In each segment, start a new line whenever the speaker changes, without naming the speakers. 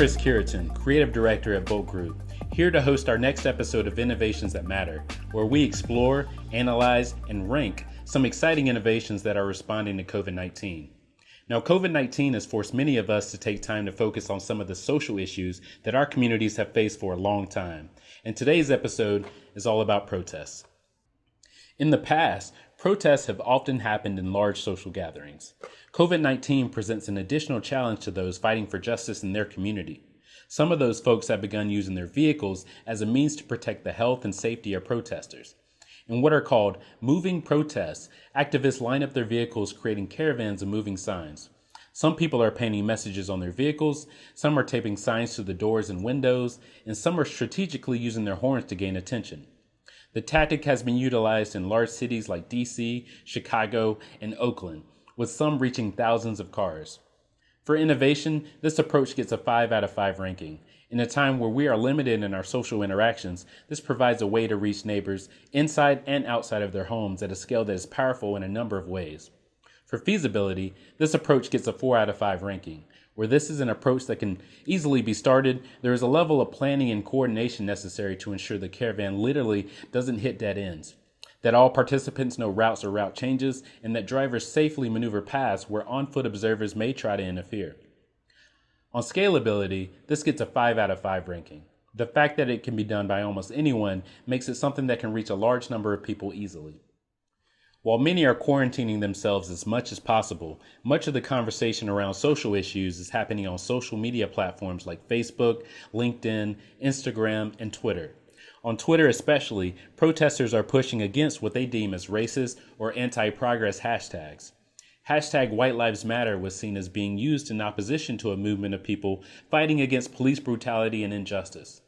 Chris Cureton, Creative Director at BOLTGROUP, here to host our next episode of Innovations That Matter, where we explore, analyze, and rank some exciting innovations that are responding to COVID-19. Now, COVID-19 has forced many of us to take time to focus on some of the social issues that our communities have faced for a long time. And today's episode is all about protests. In the past, protests have often happened in large social gatherings. COVID-19 presents an additional challenge to those fighting for justice in their community. Some of those folks have begun using their vehicles as a means to protect the health and safety of protesters. In what are called moving protests, activists line up their vehicles creating caravans of moving signs. Some people are painting messages on their vehicles, some are taping signs to the doors and windows, and some are strategically using their horns to gain attention. The tactic has been utilized in large cities like DC, Chicago, and Oakland, with some reaching thousands of cars. For innovation, this approach gets a 5 out of 5 ranking. In a time where we are limited in our social interactions, this provides a way to reach neighbors inside and outside of their homes at a scale that is powerful in a number of ways. For feasibility, this approach gets a 4 out of 5 ranking. Where this is an approach that can easily be started, there is a level of planning and coordination necessary to ensure the caravan literally doesn't hit dead ends, that all participants know routes or route changes, and that drivers safely maneuver paths where on-foot observers may try to interfere. On scalability, this gets a 5 out of 5 ranking. The fact that it can be done by almost anyone makes it something that can reach a large number of people easily. While many are quarantining themselves as much as possible, much of the conversation around social issues is happening on social media platforms like Facebook, LinkedIn, Instagram, and Twitter. On Twitter especially, protesters are pushing against what they deem as racist or anti-progress hashtags. Hashtag White Lives Matter was seen as being used in opposition to a movement of people fighting against police brutality and injustice.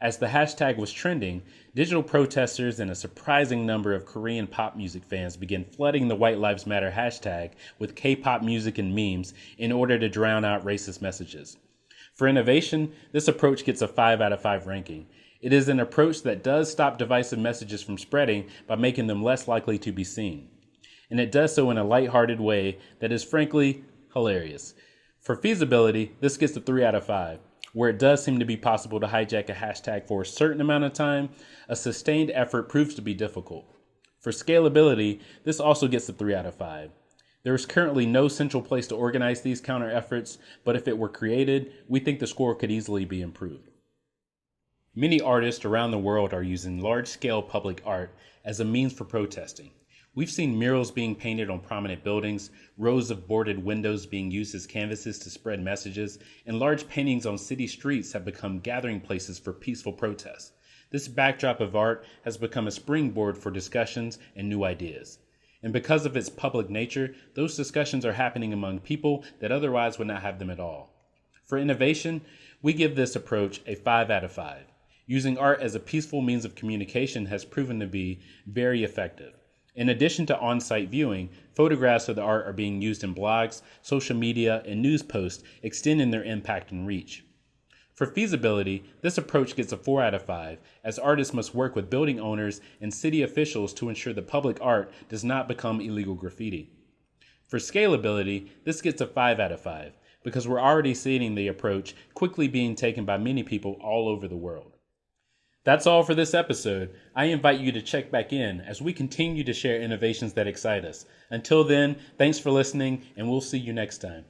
As the hashtag was trending, digital protesters and a surprising number of Korean pop music fans began flooding the White Lives Matter hashtag with K-pop music and memes in order to drown out racist messages. For innovation, this approach gets a 5 out of 5 ranking. It is an approach that does stop divisive messages from spreading by making them less likely to be seen. And it does so in a lighthearted way that is frankly hilarious. For feasibility, this gets a 3 out of 5. Where it does seem to be possible to hijack a hashtag for a certain amount of time, a sustained effort proves to be difficult. For scalability, this also gets a 3 out of 5. There is currently no central place to organize these counter efforts, but if it were created, we think the score could easily be improved. Many artists around the world are using large-scale public art as a means for protesting. We've seen murals being painted on prominent buildings, rows of boarded windows being used as canvases to spread messages, and large paintings on city streets have become gathering places for peaceful protests. This backdrop of art has become a springboard for discussions and new ideas. And because of its public nature, those discussions are happening among people that otherwise would not have them at all. For innovation, we give this approach a 5 out of 5. Using art as a peaceful means of communication has proven to be very effective. In addition to on-site viewing, photographs of the art are being used in blogs, social media, and news posts, extending their impact and reach. For feasibility, this approach gets a 4 out of 5, as artists must work with building owners and city officials to ensure the public art does not become illegal graffiti. For scalability, this gets a 5 out of 5, because we're already seeing the approach quickly being taken by many people all over the world. That's all for this episode. I invite you to check back in as we continue to share innovations that excite us. Until then, thanks for listening, and we'll see you next time.